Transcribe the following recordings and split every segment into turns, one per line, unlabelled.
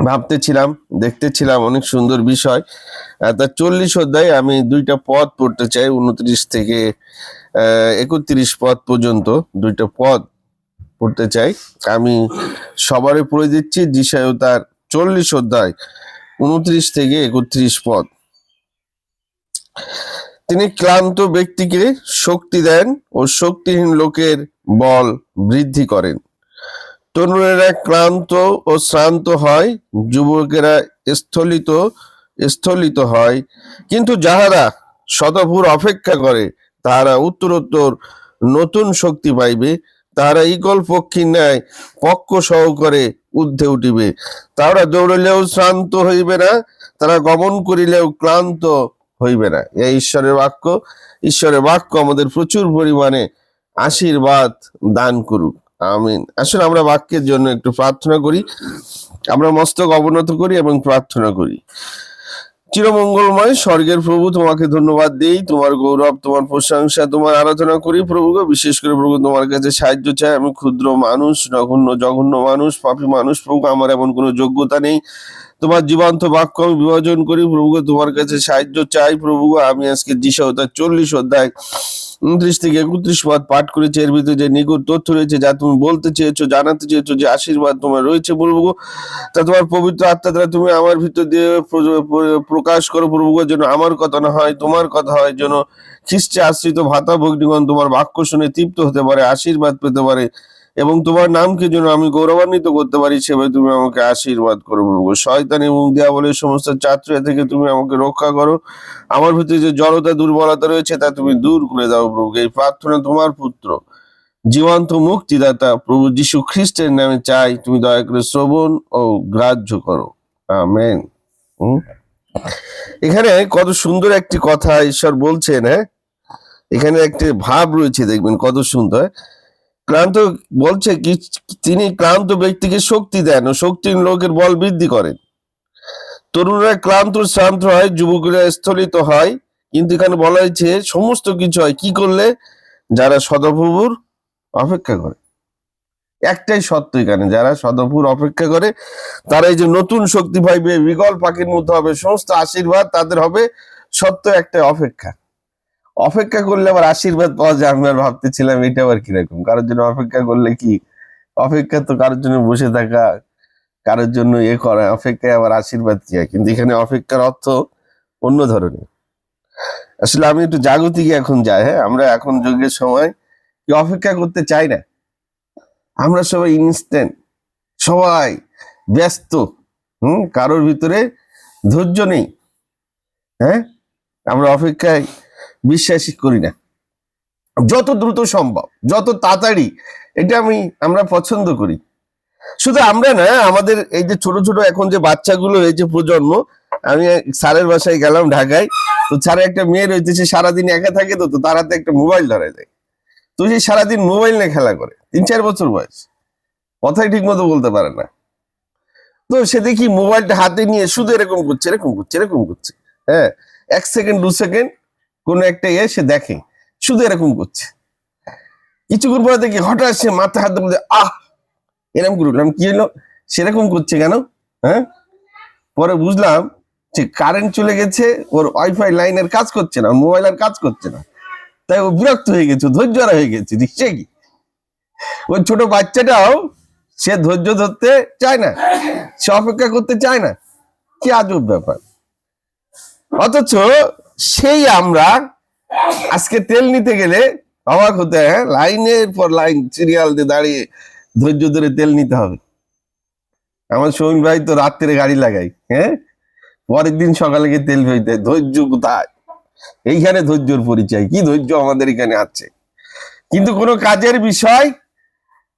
ভাবতেছিলাম, দেখতেছিলাম, অনেক সুন্দর বিষয়। তার 40 অধ্যায় আমি 2টা পদ পড়তে চাই, 29 থেকে 31 পদ পর্যন্ত 2টা পদ পড়তে চাই। আমি সবারই পড়ে দিচ্ছি। যিশায় তার 40 অধ্যায় 29 থেকে 31 পদ। তিনি ক্লান্ত ব্যক্তিকে শক্তি দেন ও শক্তিহীন লোকের বল বৃদ্ধি করেন। তরুণেরা ক্লান্ত ও শ্রান্ত হয়, যুবকেরা স্থলিত স্থলিত হয়, কিন্তু যাহারা শতভূর অপেক্ষা করে তাহারা উত্তরোত্তর নতুন শক্তি পাইবে। তাহারা ঈগল পক্ষীর ন্যায় পক্ষ সহকারে ঊর্ধ্বে উঠিবে। তাহারা দৌড়িলেও শ্রান্ত হইবে না, তারা গমন করিলেও ক্লান্ত হইবে না। এই ঈশ্বরের বাক্য। ঈশ্বরের বাক্য আমাদের প্রচুর পরিমাণে আশীর্বাদ দান করুক। আমিন। আসলে আমরা বাক্যের জন্য একটু প্রার্থনা করি, আমরা মস্তক অবনত করি এবং প্রার্থনা করি। চিরমঙ্গলময় স্বর্গের প্রভু, তোমাকে ধন্যবাদ দিই, তোমার গৌরব, তোমার প্রশংসা, তোমার আরাধনা করি প্রভুকে। বিশেষ করে প্রভু তোমার কাছে সাহায্য চাই। আমি ক্ষুদ্র মানুষ, জঘন্য মানুষ, পাপী মানুষ প্রভু, আমার এমন কোনো যোগ্যতা নেই। তোমার জীবন্ত বাক্য আমি বিভাজন করি প্রভুকে, তোমার কাছে সাহায্য চাই প্রভু। আমি আজকে যিশায় তার 40 অধ্যায় 29 থেকে 31 পদ পাঠ করেছি। এর ভিতরে যে নিগুড় তথ্য রয়েছে, যা তুমি বলতে চেয়েছো, জানাতে চেয়েছো, যে আশীর্বাদ তোমার রয়েছে প্রভু, তা তোমার পবিত্র আত্মা দ্বারা তুমি আমার ভিতর দিয়ে প্রকাশ করো প্রভু, যেন আমার কথা না হয় তোমার কথা হয়, যেন খ্রিস্টে আশ্রিত ভাতা ভগ্নিগণ তোমার বাক্য শুনে তৃপ্ত হতে পারে, আশীর্বাদ পেতে পারে, এবং তোমার নামকে যেন আমি গৌরবান্বিত করতে পারি, সেভাবে তুমি আমাকে আশীর্বাদ করো প্রভু। শয়তান এবং দিয়াবলের সমস্ত চাতুর্য থেকে তুমি আমাকে রক্ষা করো। আমার ভিতরে যে জড়তা, দুর্বলতা রয়েছে, তা তুমি দূর করে দাও প্রভু। এই প্রার্থনা তোমার পুত্র, জীবন্ত মুক্তিদাতা প্রভু যীশু খ্রিস্টের নামে চাই, তুমি দয়া করে শ্রবণ ও গ্রাহ্য করো। আমেন। এখানে কত সুন্দর একটি কথা ঈশ্বর বলছেন। হ্যাঁ, এখানে একটি ভাব রয়েছে, দেখবেন কত সুন্দর। ক্লান্ত বলছে কি, তিনি ক্লান্ত ব্যক্তিকে শক্তি দেন ও শক্তিহীন লোকের বল বৃদ্ধি করেন। তরুণরা ক্লান্ত শ্রান্ত হয়, যুবকেরা স্থলিত হয়, কিন্তু এখানে বলা হয়েছে সমস্ত কিছু হয় কি করলে? যারা সদাপ্রভুর অপেক্ষা করে। একটাই সত্য এখানে, যারা সদাপ্রভুর অপেক্ষা করে তারা এই যে নতুন শক্তি পাইবে, বিকল পাখির মতো হবে, সমস্ত আশীর্বাদ তাদের হবে। সত্য একটাই, অপেক্ষা। অপেক্ষা করলে আবার আশীর্বাদ পাওয়া যায়। আমি আর ভাবতেছিলাম এটা আবার কিরকম, কারোর জন্য অপেক্ষা করলে কি? অপেক্ষা তো কারোর জন্য বসে থাকা, কারোর জন্য করা। অপেক্ষায় আবার আশীর্বাদ কি হয়? কিন্তু এখানে অপেক্ষার অর্থ অন্য ধরনের। আসলে আমি একটু জাগতিক এখন যাই। হ্যাঁ, আমরা এখন যুগের সময় কি অপেক্ষা করতে চাই না। আমরা সবাই ইনস্ট্যান্ট, সবাই ব্যস্ত। কারোর ভিতরে ধৈর্য নেই। হ্যাঁ, আমরা অপেক্ষায় বিশ্বাসই করি না। যত দ্রুত সম্ভব, যত তাড়াতাড়ি, এটা আমরা পছন্দ করি। শুধু আমরা না, আমাদের এই যে ছোট ছোট এখন যে বাচ্চাগুলো হয়েছে, প্রজন্ম। আমি স্যারের বাসায় গেলাম ঢাকায়, তো স্যারের একটা মেয়ে রয়েছে, সে সারাদিন একা থাকে, তো তার হাতে একটা মোবাইল ধরা যায়। তো সে সারাদিন মোবাইল নিয়ে খেলা করে, 3-4 বছর বয়স, কথাই ঠিক মতো বলতে পারে না। তো সে দেখি মোবাইলটা হাতে নিয়ে শুধু এরকম করছে, এরকম করছে, এরকম করছে। হ্যাঁ, 1 সেকেন্ড 2 সেকেন্ড কোনো একটা সে দেখে, শুধু এরকম করছে। কিছুক্ষণ পরে দেখি হঠাৎ সে মাথা হাতে বলছে, এরকম করলাম, কি হলো? সেরকম করছে কেন? হ্যাঁ, পরে বুঝলাম যে কারেন্ট চলে গেছে, ওর ওয়াইফাই লাইনের কাজ করছে না, মোবাইল আর কাজ করছে না। তাই ও বিরক্ত হয়ে গেছে, ধৈর্য হারা হয়ে গেছে। সে কি, ওই ছোট বাচ্চাটাও সে ধৈর্য ধরতে চায় না, সে অপেক্ষা করতে চায় না। কি আজব ব্যাপার! অথচ সেই আমরা আজকে তেল নিতে গেলে অবাক হতে হয়। হ্যাঁ, লাইনের পর লাইন সিরিয়াল দিয়ে দাঁড়িয়ে ধৈর্য ধরে তেল নিতে হবে। আমার সৌমিন ভাই তো রাত্রে গাড়ি লাগাই, হ্যাঁ, পরের দিন সকালে গিয়ে তেল ফেলতে। ধৈর্য কোথায়? এইখানে ধৈর্যর পরিচয় কি? ধৈর্য আমাদের এখানে আছে, কিন্তু কোনো কাজের বিষয়,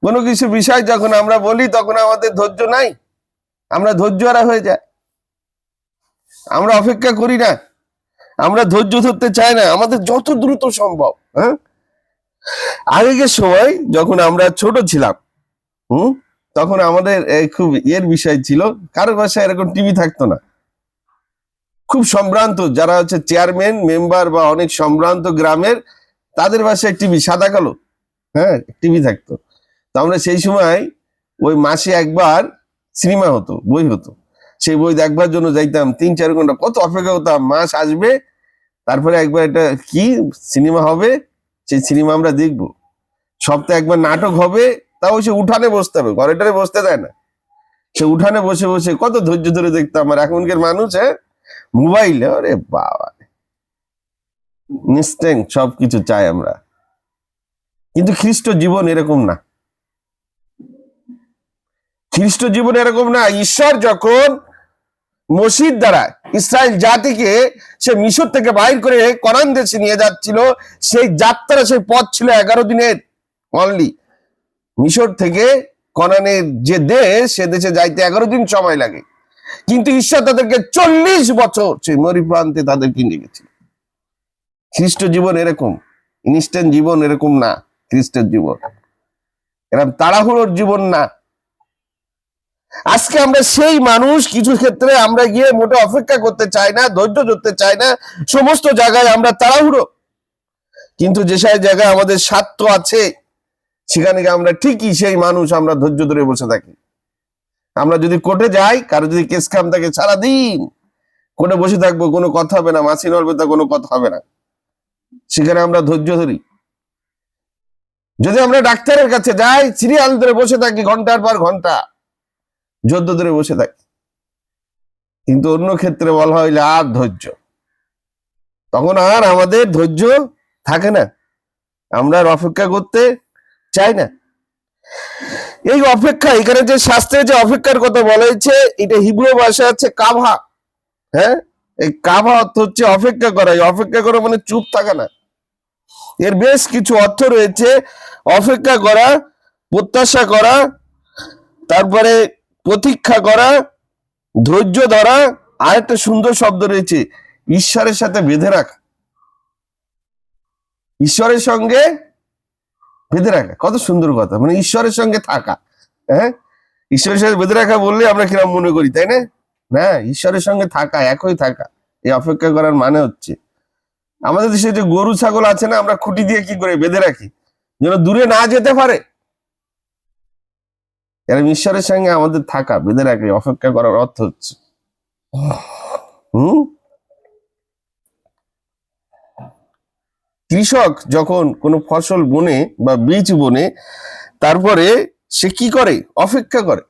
কোনো কিছু বিষয় যখন আমরা বলি, তখন আমাদের ধৈর্য নাই, আমরা ধৈর্য হারা হয়ে যায়। আমরা অপেক্ষা করি না, আমরা ধৈর্য ধরতে চাই না, আমাদের যত দ্রুত সম্ভব। হ্যাঁ, আগেকার সময় যখন আমরা ছোট ছিলাম, তখন আমাদের খুব বিষয় ছিল, কারোর বাসায় এরকম টিভি থাকতো না। খুব সম্ভ্রান্ত যারা হচ্ছে চেয়ারম্যান, মেম্বার বা অনেক সম্ভ্রান্ত গ্রামের, তাদের বাসায় টিভি সাদা কালো, হ্যাঁ, টিভি থাকতো। তো আমরা সেই সময় ওই মাসে একবার সিনেমা হতো, বই হতো, সেই বই দেখবার জন্য যাইতাম, 3-4 ঘন্টা কত অপেক্ষা করতাম, মাস আসবে তারপরে একবার একটা কি সিনেমা হবে, সেই সিনেমা আমরা দেখবো। সপ্তাহে একবার নাটক হবে, তাও সে উঠানে বসতে হবে, ঘরে বসতে দেয় না, সে উঠানে বসে বসে কত ধৈর্য ধরে দেখতাম। আর এখনকার মানুষ মোবাইলে, আরে বাবা, ইনস্ট্যান্ট সবকিছু চাই আমরা। কিন্তু খ্রিস্ট জীবন এরকম না, খ্রিস্ট জীবন এরকম না। ঈশ্বর যখন মসির দ্বারা ইসরায়েল জাতিকে সে মিশর থেকে বাইর করে কনান দেশে নিয়ে যাচ্ছিল, সেই যাত্রা, সেই পথ ছিল 11 দিনের অনলি। মিশর থেকে কনানের যে দেশ, সে দেশে যাইতে 11 দিন সময় লাগে, কিন্তু ঈশ্বর তাদেরকে 40 বছর সেই মরুপ্রান্তে তাদেরকে নিয়ে গেছিল। খ্রিস্ট জীবন এরকম, ইনস্ট্যান্ট জীবন এরকম না। খ্রিস্টের জীবন এরকম তাড়াহুড়োর জীবন না। আজকে আমরা সেই মানুষ, কিছু ক্ষেত্রে আমরা গিয়ে মোটে অপেক্ষা করতে চাই না, ধৈর্য ধরতে চাই না, সমস্ত জায়গায় আমরা তাড়াহুড়ো। কিন্তু যে সেই জায়গায় আমাদের স্বার্থ আছে, সেখানে আমরা ঠিকই সেই মানুষ, আমরা ধৈর্য ধরে বসে থাকি। আমরা যদি কোর্টে যাই, কারো যদি কেস কাম থাকে, সারাদিন কোর্টে বসে থাকবো, কোনো কথা হবে না, মাছি নড়বে তা কোনো কথা হবে না, সেখানে আমরা ধৈর্য ধরি। যদি আমরা ডাক্তারের কাছে যাই, সিরিয়াল ধরে বসে থাকি, ঘন্টার পর ঘন্টা যুদ্ধ ধরে বসে থাকি। কিন্তু অন্য ক্ষেত্রে বলা হইলে আর ধৈর্য, তখন আর আমাদের ধৈর্য থাকে না, আমরা আর অপেক্ষা করতে চাই না। এই অপেক্ষা, এখানে যে শাস্ত্রে যে অপেক্ষার কথা বলা হয়েছে, এটা হিব্রু ভাষা আছে কাভা। হ্যাঁ, এই কাভা অর্থ হচ্ছে অপেক্ষা করা। এই অপেক্ষা করা মানে চুপ থাকা না, এর বেশ কিছু অর্থ রয়েছে। অপেক্ষা করা, প্রত্যাশা করা, তারপরে প্রতীক্ষা করা, ধৈর্য ধরা, আর একটা সুন্দর শব্দ রয়েছে, ঈশ্বরের সাথে বেঁধে রাখা। ঈশ্বরের সঙ্গে বেঁধে রাখা, কত সুন্দর কথা, মানে ঈশ্বরের সঙ্গে থাকা। হ্যাঁ, ঈশ্বরের সাথে বেঁধে রাখা বললে আমরা কিরম মনে করি, তাই না? না, ঈশ্বরের সঙ্গে থাকা, একই থাকা। এই অপেক্ষা করার মানে হচ্ছে, আমাদের দেশে যে গরু ছাগল আছে না, আমরা খুঁটি দিয়ে কি করে বেঁধে রাখি, যেন দূরে না যেতে পারে। এরকম ঈশ্বরের সঙ্গে আমাদের থাকা, বেঁধে রাখে, অপেক্ষা করার অর্থ হচ্ছে। কৃষক যখন কোনো ফসল বনে বা বীজ বনে, তারপরে সে কি করে, অপেক্ষা করে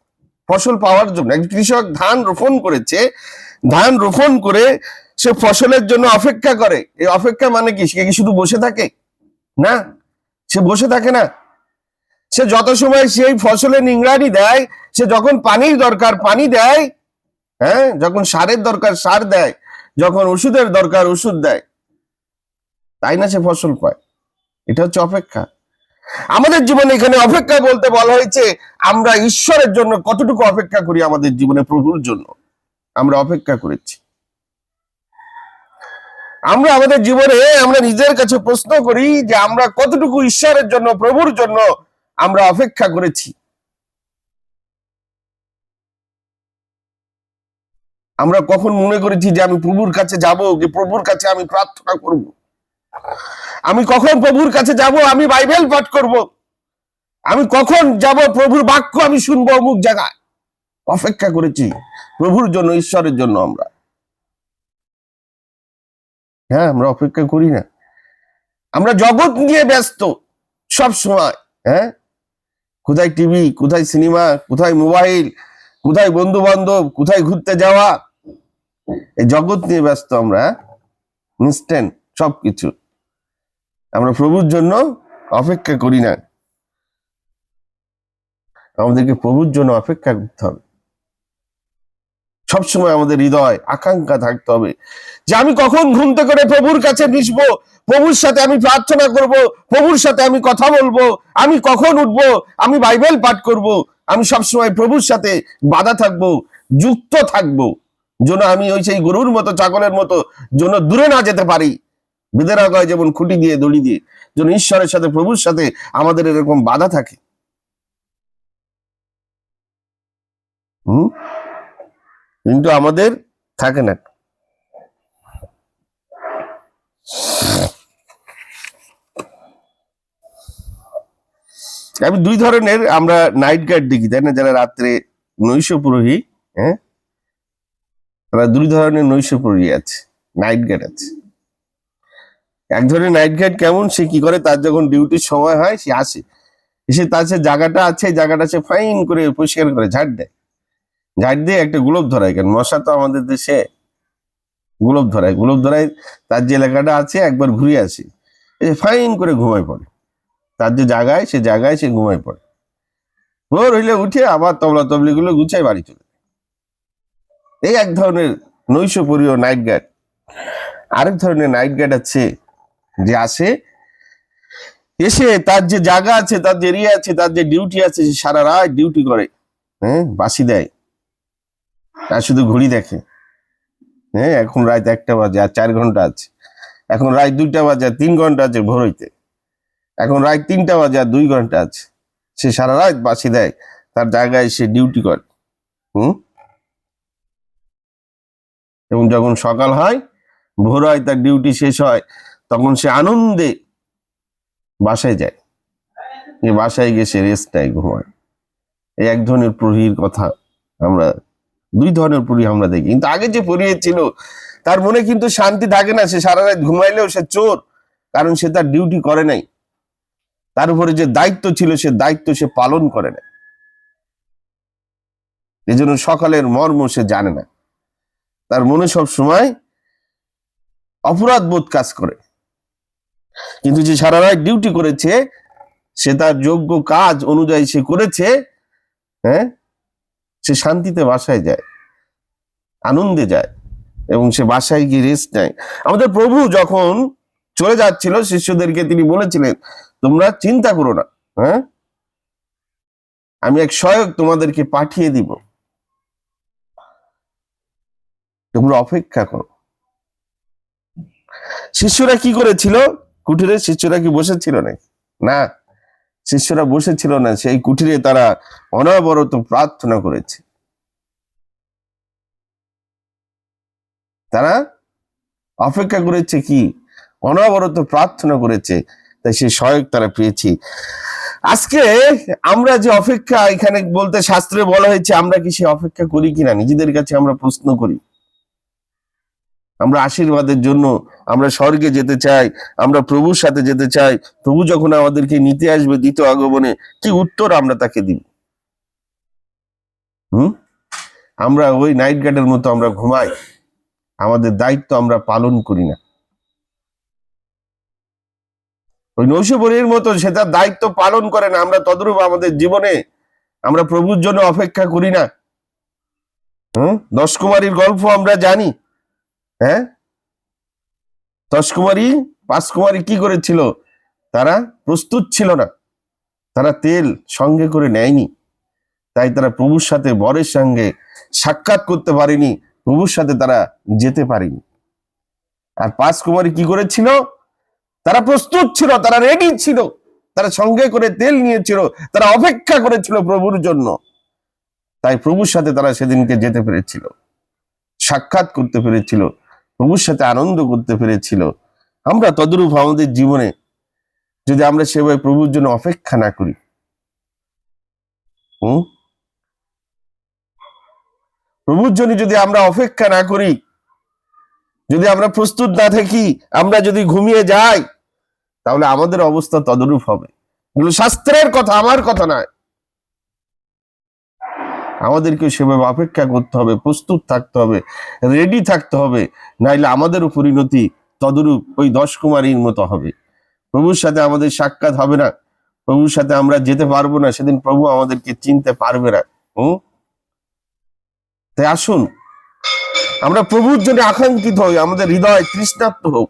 ফসল পাওয়ার জন্য। এক কৃষক ধান রোপণ করেছে, ধান রোপণ করে সে ফসলের জন্য অপেক্ষা করে। এই অপেক্ষা মানে কি, সে কি শুধু বসে থাকে? না, সে বসে থাকে না। সে যত সময় সেই ফসলে নিংড়ানি দেয়, সে যখন পানির দরকার পানি দেয়, হ্যাঁ, যখন সারের দরকার সার দেয়, যখন ওষুধের দরকার ওষুধ দেয়, তাই না সে ফসল পায়। এটা হচ্ছে অপেক্ষা। আমাদের জীবনে এখানে অপেক্ষা বলতে বলা হয়েছে, আমরা ঈশ্বরের জন্য কতটুকু অপেক্ষা করি, আমাদের জীবনে প্রভুর জন্য আমরা অপেক্ষা করেছি। আমরা আমাদের জীবনে আমরা নিজের কাছে প্রশ্ন করি যে আমরা কতটুকু ঈশ্বরের জন্য, প্রভুর জন্য আমরা অপেক্ষা করেছি। আমরা কখন মনে করেছি যে আমি প্রভুর কাছে যাব, যে প্রভুর কাছে আমি প্রার্থনা করব, আমি কখন প্রভুর কাছে যাব, আমি বাইবেল পাঠ করব, আমি কখন যাব প্রভুর বাক্য আমি শুনবো অমুক জায়গায়। অপেক্ষা করেছি প্রভুর জন্য, ঈশ্বরের জন্য আমরা। হ্যাঁ, আমরা অপেক্ষা করি না। আমরা জগৎ নিয়ে ব্যস্ত সব সময়। হ্যাঁ, কোথায় টিভি, কোথায় সিনেমা, কোথায় মোবাইল, কোথায় বন্ধু বান্ধব, কোথায় ঘুরতে যাওয়া, এই জগৎ নিয়ে ব্যস্ত আমরা। ইনস্ট্যান্ট সবকিছু, আমরা প্রভুর জন্য অপেক্ষা করি না। আমাদেরকে প্রভুর জন্য অপেক্ষা করতে হবে। সবসময় আমাদের হৃদয় আকাঙ্ক্ষা থাকতে হবে যে আমি কখন ঘুম থেকে করে প্রভুর কাছে মিশবো, প্রভুর সাথে আমি প্রার্থনা করব, প্রভুর সাথে আমি কথা বলবো, আমি কখন উঠবো, আমি বাইবেল পাঠ করব, আমি সবসময় প্রভুর সাথে বাধা থাকবো, যুক্ত থাকবো, যেন আমি ওই সেই গরুর মতো, ছাগলের মতো যেন দূরে না যেতে পারি। বেঁধে রাখা হয় যেমন খুঁটি দিয়ে, দড়ি দিয়ে, যেন ঈশ্বরের সাথে, প্রভুর সাথে আমাদের এরকম বাধা থাকে। কিন্তু আমাদের থাকে না। আমি দুই ধরনের আমরা নাইট গার্ড দেখি, তাই না, যারা রাত্রে নৈশ প্রহরী, হ্যাঁ, তারা দুই ধরনের নৈশপ্রহরী আছে, নাইট গার্ড আছে। এক ধরনের নাইট গার্ড কেমন, সে কি করে, তার যখন ডিউটির সময় হয় সে আসে, এসে তার যে জায়গাটা আছে জায়গাটা সে ফাইন করে পরিষ্কার করে ঝাড় দেয়, ঝাড় দিয়ে একটা গোলপ ধরায়। কেন, মশা তো আমাদের দেশে গোলপ ধরায়, গোলপ ধরায় তার যে এলাকাটা আছে একবার ঘুরে আসে, ফাইন করে ঘুমায় পড়ে, তার যে জায়গায় সে জায়গায় সে ঘুমায় পড়ে। ভোর হইলে উঠে আবার তবলা তবলি গুলো গুছায় বাড়ি চলে। এই এক ধরনের নৈশপ্রহরী নাইট গার্ড। আরেক ধরনের নাইট গার্ড আছে যে আসে, এসে তার যে জায়গা আছে, তার যে এরিয়া আছে, তার যে ডিউটি আছে, সে সারা রাত ডিউটি করে, বাসি দেয়, আর শুধু ঘড়ি দেখে। এখন রাত 1টা বাজে আর 4 ঘন্টা আছে, এখন রাত 2টা বাজে আর 3 ঘন্টা আছে ভোর হইতে, এখন রাত 3টা বাজে আর 2 ঘন্টা আছে। সে সারা রাত বাসি দেয়, তার জায়গায় সে ডিউটি করে। এবং যখন সকাল হয়, ভোর হয়, তার ডিউটি শেষ হয়, তখন সে আনন্দে বাসায় যায়, বাসায় গিয়ে সে রেস্ট নেয়, ঘুমায়। এই এক ধরনের প্রহরীর কথা আমরা, দুই ধরনের প্রহরী আমরা দেখি। কিন্তু আগে যে প্রহরী ছিল তার মনে কিন্তু শান্তি থাকে না, সে সারা রাত ঘুমাইলেও সে চোর, কারণ সে তার ডিউটি করে নাই, তার উপরে যে দায়িত্ব ছিল সে দায়িত্ব সে পালন করে না, এই জন্য সকালের মর্ম সে জানে না, তার মনে সব সময় অপরাধ বোধ কাজ করে। কিন্তু যে সারা রাত ডিউটি করেছে, সে তার যোগ্য কাজ অনুযায়ী সে করেছে, সে শান্তিতে বাসায় যায়, আনন্দে যায়, এবং সে বাসায় গিয়ে রেস্ট নেয়। আমাদের প্রভু যখন চলে যাচ্ছিল শিষ্যদেরকে তিনি বলেছিলেন, তোমরা চিন্তা করো না, আমি এক সহায়ক তোমাদেরকে পাঠিয়ে দিব, তোমরা অপেক্ষা করো। শিষ্যরা কি করেছিল? কুটিরে শিষ্যরা কি বসেছিল না, শিষ্যরা বসেছিল না, সেই কুটিরে তারা অনবরত প্রার্থনা করেছে, তারা অপেক্ষা করেছে, কি অনবরত প্রার্থনা করেছে, তাই সেই সহায়ক তারা পেয়েছি। আজকে আমরা যে অপেক্ষা এখানে বলতে শাস্ত্রে বলা হয়েছে, আমরা কি সে অপেক্ষা করি কিনা নিজেদের কাছে আমরা প্রশ্ন করি। আমরা আশীর্বাদের জন্য আমরা স্বর্গে যেতে চাই, আমরা প্রভুর সাথে যেতে চাই, প্রভু যখন আমাদেরকে নিতে আসবে দ্বিতীয় আগমনে, কি উত্তর আমরা তাকে দিব? আমরা ওই নাইট গার্ডের মতো আমরা ঘুমাই, আমাদের দায়িত্ব আমরা পালন করি না। ওই নৈশপ্রহরীর মতো সে তার দায়িত্ব পালন করে না, আমরা তদ্রূপ আমাদের জীবনে আমরা প্রভুর জন্য অপেক্ষা করি না। 10 কুমারীর গল্প আমরা জানি, 10 কুমারী 5 কুমারী কি করেছিল? তারা প্রস্তুত ছিল না, তারা তেল সঙ্গে করে নেয়নি, তাই তারা প্রভুর সাথে বরের সঙ্গে সাক্ষাৎ করতে পারেনি, প্রভুর সাথে তারা যেতে পারেনি। আর 5 কুমারী কি করেছিল? তারা প্রস্তুত ছিল, তারা রেডি ছিল, তারা সঙ্গে করে তেল নিয়েছিল, তারা অপেক্ষা করেছিল প্রভুর জন্য, তাই প্রভুর সাথে তারা সেদিনকে যেতে পেরেছিল, সাক্ষাৎ করতে পেরেছিল, প্রভুর সাথে আনন্দ করতে পেরেছিল। আমরা তদ্রূপ আমাদের জীবনে যদি আমরা সেভাবে প্রভুর জন্য অপেক্ষা না করি, প্রভুর জন্য যদি আমরা অপেক্ষা না করি, যদি আমরা প্রস্তুত না থাকি, আমরা যদি ঘুমিয়ে যাই, তাহলে আমাদের অবস্থা তদরূপ হবে। এগুলো শাস্ত্রের কথা, আমার কথা নয়। আমাদেরকে সেভাবে অপেক্ষা করতে হবে, প্রস্তুত থাকতে হবে, রেডি থাকতে হবে, নাইলে আমাদেরও পরিণতি তদরূপ ওই 10 কুমারীর মতো হবে। প্রভুর সাথে আমাদের সাক্ষাৎ হবে না, প্রভুর সাথে আমরা যেতে পারবো না, সেদিন প্রভু আমাদেরকে চিনতে পারবে না। তাই আসুন আমরা প্রভুর জন্য আকাঙ্ক্ষিত হই, আমাদের হৃদয় তৃষ্ণার্ত হোক,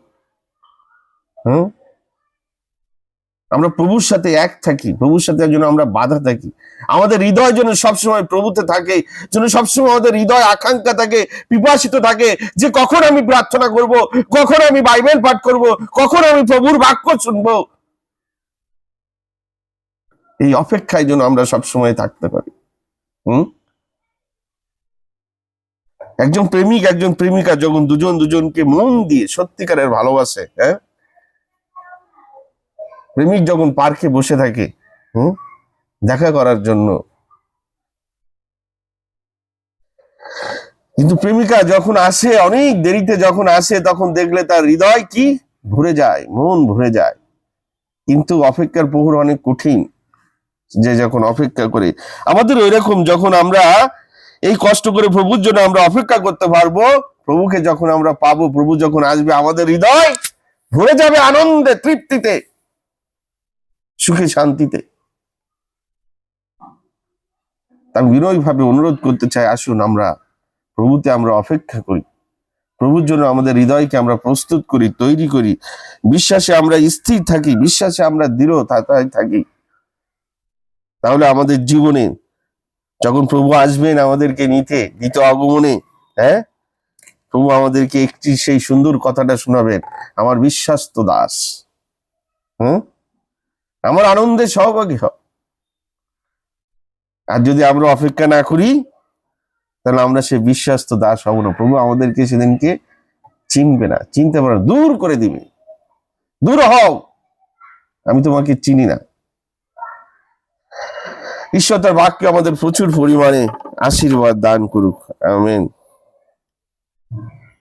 আমরা প্রভুর সাথে এক থাকি, প্রভুর সাথে যেন আমরা বাধা থাকি, আমাদের হৃদয় যেন সবসময় প্রভুতে থাকে, যেন সবসময় আমাদের হৃদয় আকাঙ্ক্ষা থাকে, পিপাসিত থাকে, যে কখন আমি প্রার্থনা করব, কখন আমি বাইবেল পাঠ করব, কখন আমি প্রভুর বাক্য শুনবো। এই অপেক্ষায় যেন আমরা সবসময় থাকতে পারি। একজন প্রেমিক একজন প্রেমিকা যখন দুজন দুজনকে মন দিয়ে সত্যিকারের ভালোবাসে, প্রেমিক যখন পার্কে বসে থাকে দেখা করার জন্য, কিন্তু প্রেমিকা যখন আসে, অনেক দেরিতে যখন আসে, তখন দেখলে তার হৃদয় কি ভরে যায়, মন ভরে যায়। কিন্তু অপেক্ষার প্রহর অনেক কঠিন, যে যখন অপেক্ষা করে আমাদের ওই রকম, যখন আমরা এই কষ্ট করে প্রভুর জন্য আমরা অপেক্ষা করতে পারবো, প্রভুকে যখন আমরা পাবো, প্রভু যখন আসবে, আমাদের হৃদয় ভরে যাবে আনন্দে, তৃপ্তিতে, সুখে, শান্তিতে। আমি বিনয় ভাবে অনুরোধ করতে চাই, আসুন আমরা প্রভুতে আমরা অপেক্ষা করি, প্রভুর জন্য আমাদের হৃদয়কে আমরা প্রস্তুত করি, তৈরি করি, বিশ্বাসে আমরা স্থির থাকি, বিশ্বাসে আমরা দৃঢ় থাকি। তাহলে আমাদের জীবনে যখন প্রভু আসবেন আমাদেরকে নিতে, দ্বিতীয় আগমনে, হ্যাঁ, প্রভু আমাদেরকে একটি সেই সুন্দর কথাটা শোনাবেন, আমার বিশ্বাস্ত দাস, আমার আনন্দে সহভাগী হ। আর যদি আমরা অপেক্ষা না করি, তাহলে আমরা সে বিশ্বাস্ত দাস হব না। প্রভু আমাদেরকে সেদিনকে চিনবে না, চিনতে পারে, দূর করে দিবে, দূর হও, আমি তোমাকে চিনি না। ঈশ্বর তার বাক্যে আমাদের প্রচুর পরিমাণে আশীর্বাদ দান করুক। আমেন।